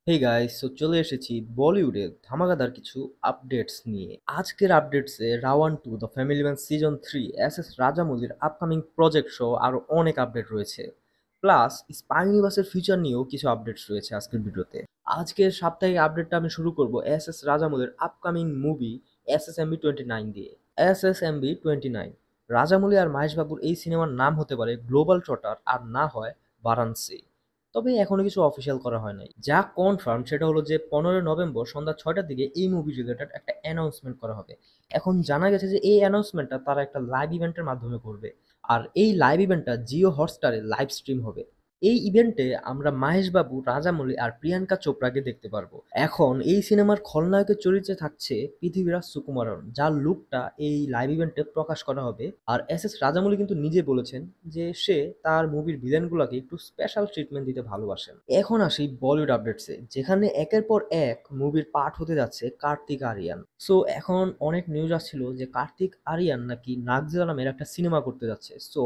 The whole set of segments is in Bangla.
হে গাইস, চলে এসেছি বলিউডে ধামাকাদার কিছু আপডেটস নিয়ে। আজকের আপডেটসে Raavan 2 the family man season 3 S রাজামৌলির আপকামিং প্রজেক্ট সহ আরো অনেক আপডেট রয়েছে। প্লাস স্পাই ইউনিভার্সের ফিউচার নিয়েও কিছু আপডেটস রয়েছে আজকের ভিডিওতে। আজকের সাপ্তাহিক আপডেটটা আমি শুরু করব রাজামৌলির আপকামিং মুভি SSMB29 দিয়ে। SSMB29 রাজামৌলি আর মাহেশ বাবুর এই সিনেমার নাম হতে পারে গ্লোবাল ট্রটার আর না হয় বারাণসী। তবে এখনো কিছু অফিসিয়াল করা হয় নাই। যা কনফার্ম সেটা হলো যে 15 নভেম্বর সন্ধ্যা 6টার দিকে এই মুভি রিলেটেড একটা অ্যানাউন্সমেন্ট করা হবে। এখন জানা গেছে যে এই অ্যানাউন্সমেন্টটা তারা একটা লাইভ ইভেন্টের মাধ্যমে করবে। আর এই লাইভ ইভেন্টটা জিও হটস্টারে লাইভ স্ট্রিম হবে। এই ইভেন্টে আমরা মাহেশ বাবু, রাজামৌলি আর প্রিয়াঙ্কা চোপড়াকে দেখতে পারবো। এখন এই সিনেমার খলনায়কের চরিত্রে থাকছে পৃথিবীরাজ সুকুমারন, যার লুকটা এই লাইভ ইভেন্টে প্রকাশ করা হবে। আর রাজামৌলি কিন্তু নিজে বলেছেন যে সে তার মুভির ভিলেনগুলোকে একটু স্পেশাল ট্রিটমেন্ট দিতে ভালোবাসেন। এখন আসি বলিউড আপডেটসে, যেখানে একের পর এক মুভির পার্ট হতে যাচ্ছে কার্তিক আরিয়ান। সো এখন অনেক নিউজ আসছিল যে কার্তিক আরিয়ান নাকি নাগজিলা নামের একটা সিনেমা করতে যাচ্ছে। সো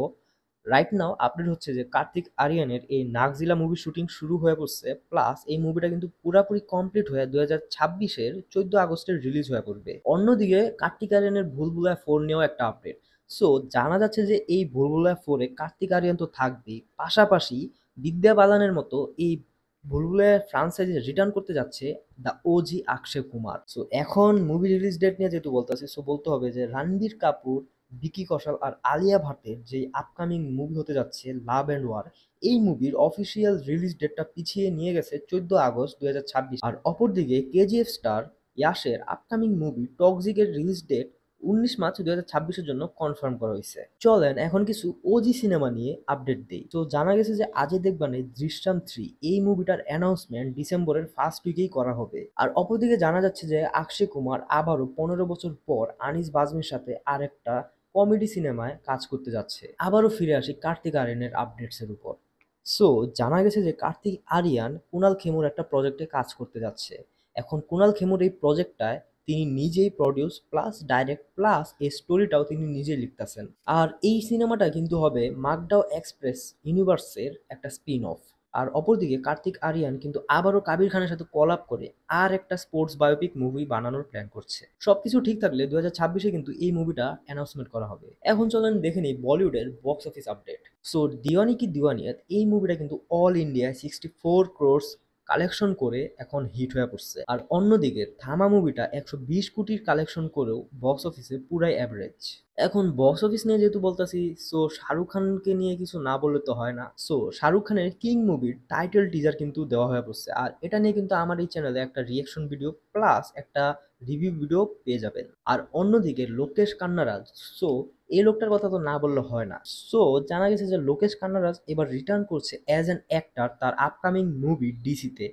রাইট নাও আপডেট হচ্ছে যে কার্তিক আরিয়ানের এই নাগজিলা মুভি শুটিং শুরু হয়ে পড়ছে। প্লাস এই মুভিটা কিন্তু পুরাপুরি কমপ্লিট হয়ে 2026-এর 14 আগস্টের রিলিজ হয়ে পড়বে। অন্যদিকে কার্তিক আরিয়ানের ভুলভুলাইয়া 4 নিয়েও একটা আপডেট। সো জানা যাচ্ছে যে এই ভুলভুলাইয়া 4-এ কার্তিক আরিয়ান তো থাকবেই, পাশাপাশি বিদ্যা বালানের মতো এই ভুলভুলাইয়া ফ্রাঞ্চাইজি রিটার্ন করতে যাচ্ছে the OG Akshay Kumar. So এখন মুভি রিলিজ ডেট নিয়ে যেহেতু বলতেছে, সো বলতে হবে যে রণবীর কাপুর, ভিকি কৌশল আর আলিয়া ভাটের যে আপকামিং মুভি হতে যাচ্ছে লাভ অ্যান্ড ওয়ার, এই মুভির অফিসিয়াল রিলিজ ডেটটা পিছিয়ে নিয়ে গেছে 14 আগস্ট 2026। আর অপরদিকে কেজিএফ স্টার ইয়াশের আপকামিং মুভি টক্সিকের রিলিজ ডেট 19 মার্চ 2026-এর জন্য কনফার্ম করা হয়েছে। চলেন এখন কিছু ওজি সিনেমা নিয়ে আপডেট দিই। তো জানা গেছে যে আজয় দেবগনের দৃশ্যম 3 এই মুভিটার অ্যানাউন্সমেন্ট ডিসেম্বরের ফার্স্ট উইকেই করা হবে। আর অপরদিকে জানা যাচ্ছে যে অক্ষয় কুমার আবারও 15 বছর পর আনিস বাজমির সাথে আরেকটা কমেডি সিনেমায় কাজ করতে যাচ্ছে। আবারও ফিরে আসি কার্তিক আরিয়ানের আপডেটসের উপর। সো জানা গেছে যে কার্তিক আরিয়ান কুনাল খেমুর একটা প্রজেক্টে কাজ করতে যাচ্ছে। এখন কুনাল খেমুর এই প্রজেক্টটায় তিনি নিজেই প্রডিউস প্লাস ডাইরেক্ট প্লাস এই স্টোরিটাও তিনি নিজেই লিখতেছেন। আর এই সিনেমাটা কিন্তু হবে মাকডাও এক্সপ্রেস ইউনিভার্সের একটা স্পিন অফ। আর অপরদিকে কার্তিক আরিয়ান কিন্তু আবারও কাবির খানের সাথে কলাপ করে আর একটা স্পোর্টস বায়োপিক মুভি বানানোর প্ল্যান করছে। সবকিছু ঠিক থাকলে 2026-এ কিন্তু এই মুভিটা অ্যানাউন্সমেন্ট করা হবে। এখন চলেন দেখে নিই বলিউডের বক্স অফিস আপডেট। সো দিওয়ানি কি দিওয়ানিয়াত এই মুভিটা কিন্তু অল ইন্ডিয়ায় 64 ক্রোর্স কালেকশন করে এখন হিট হয়ে পড়ছে। আর অন্যদিকে থামা মুভিটা 120 কোটির কালেকশন করেও বক্স অফিসে পুরাই অ্যাভারেজ। এখন বক্স অফিস নিয়ে যেহেতু বলতেছি, সো শাহরুখ খানকে নিয়ে কিছু না বললে তো হয় না। সো শাহরুখ খানের কিং মুভির টাইটেল টিজার কিন্তু দেওয়া হয়ে পড়ছে। আর এটা নিয়ে কিন্তু আমার এই চ্যানেলে একটা রিয়াকশন ভিডিও প্লাস একটা রিভিউ ভিডিও পেয়ে যাবেন। আর অন্যদিকে লোকেশ কান্নারাজ, সো এই লোকটার কথা তো না বললে হয় না। সো জানা গেছে যে লোকেশ কান্নারাজ এবার রিটার্ন করছে অ্যাজ অ্যান অ্যাক্টর তার আপকামিং মুভি ডিসিতে।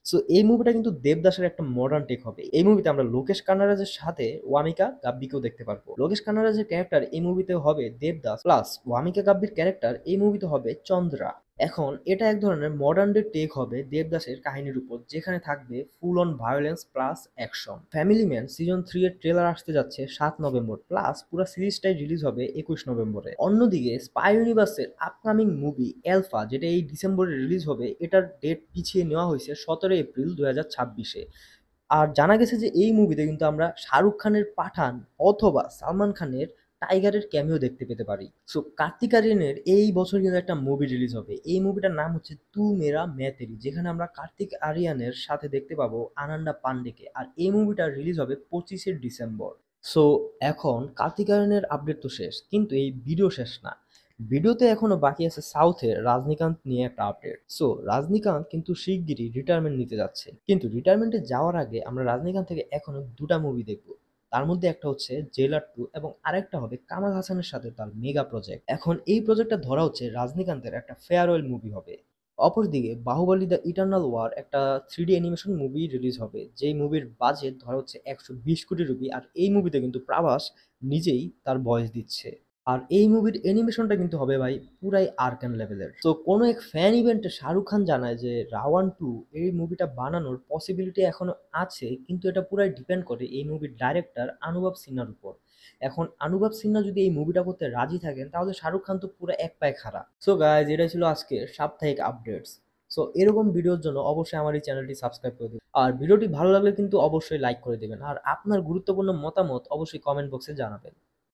সো এই মুভিটা কিন্তু দেবদাসের একটা মডার্ন টেক হবে। এই মুভিতে আমরা লোকেশ কান্নারাজের সাথে ওয়ামিকা গাব্বিকেও দেখতে পারবো। লোকেশ কান্নারাজের ক্যারেক্টার এই মুভিতে হবে দেবদাস, প্লাস ওয়ামিকা গাব্বির ক্যারেক্টার এই মুভিতে হবে চন্দ্রা। এখন এটা এক ধরনের মডার্ন ডে টেক হবে দেবদাসের কাহিনীর উপর, যেখানে থাকবে full on violence plus action. Family man season 3 এর ট্রেলার আসতে যাচ্ছে 7 নভেম্বর, প্লাস পুরো সিরিজটাই রিলিজ হবে 21 নভেম্বরে। অন্যদিকে স্পাই ইউনিভার্সের আপকামিং মুভি এলফা, যেটা এই ডিসেম্বরে রিলিজ হবে, এটার ডেট পিছিয়ে নেওয়া হয়েছে 17 এপ্রিল 2026-এ। আর জানা গেছে যে এই মুভিতে কিন্তু আমরা শাহরুখ খানের পাঠান অথবা সালমান খানের টাইগারের ক্যামিও দেখতে পেতে পারি। সো কার্তিক আরিয়ানের এই বছর কিন্তু একটা মুভি রিলিজ হবে। এই মুভিটার নাম হচ্ছে তু মেরা मैं तेरी, যেখানে আমরা কার্তিক আরিয়ানের সাথে দেখতে পাবো আনান্ডা পান্ডেকে। আর এই মুভিটা রিলিজ হবে 25 ডিসেম্বর। সো এখন কার্তিক আরিয়ানের আপডেট তো শেষ, কিন্তু এই ভিডিও শেষ না। ভিডিওতে এখনো বাকি আছে সাউথের রজনীকান্ত নিয়ে একটা আপডেট। সো রজনীকান্ত কিন্তু শিগগিরই রিটায়ারমেন্ট নিতে যাচ্ছে, কিন্তু রিটায়ারমেন্টে যাওয়ার আগে আমরা রজনীকান্ত থেকে এখনো দুটা মুভি দেখবো। তার মধ্যে একটা হচ্ছে জেলার 2 এবং আরেকটা হবে কামাল হাসানের সাথে তার মেগা প্রজেক্ট। এখন এই প্রজেক্টটা ধরা হচ্ছে রজনীকান্তের একটা ফেয়ারওয়েল মুভি হবে। অপরদিকে বাহুবলী দ্য ইটার্নাল ওয়ার একটা 3D অ্যানিমেশন মুভি রিলিজ হবে, যেই মুভির বাজেট ধরা হচ্ছে 120 কোটি রুপি। আর এই মুভিতে কিন্তু প্রভাস নিজেই তার ভয়েস দিচ্ছে। আর এই মুভির অ্যানিমেশনটা কিন্তু হবে ভাই পুরাই আর্কান লেভেলের। তো কোনো এক ফ্যান ইভেন্টে শাহরুখ খান জানায় যে রাওয়ান 2 এই মুভিটা বানানোর পসিবিলিটি এখনো আছে, কিন্তু এটা পুরাই ডিপেন্ড করে এই মুভির ডাইরেক্টর অনুভব সিনহার উপর। এখন অনুভব সিনহা যদি এই মুভিটা করতে রাজি থাকেন, তাহলে শাহরুখ খান তো পুরো এক পায়ে খাড়া। সো গাইজ, এটাই ছিল আজকের সাপ্তাহিক আপডেটস। সো এরকম ভিডিওর জন্য অবশ্যই আমার এই চ্যানেলটি সাবস্ক্রাইব করে দিবেন। আর ভিডিওটি ভালো লাগলে কিন্তু অবশ্যই লাইক করে দিবেন। আর আপনার গুরুত্বপূর্ণ মতামত অবশ্যই কমেন্ট বক্সে জানাবেন।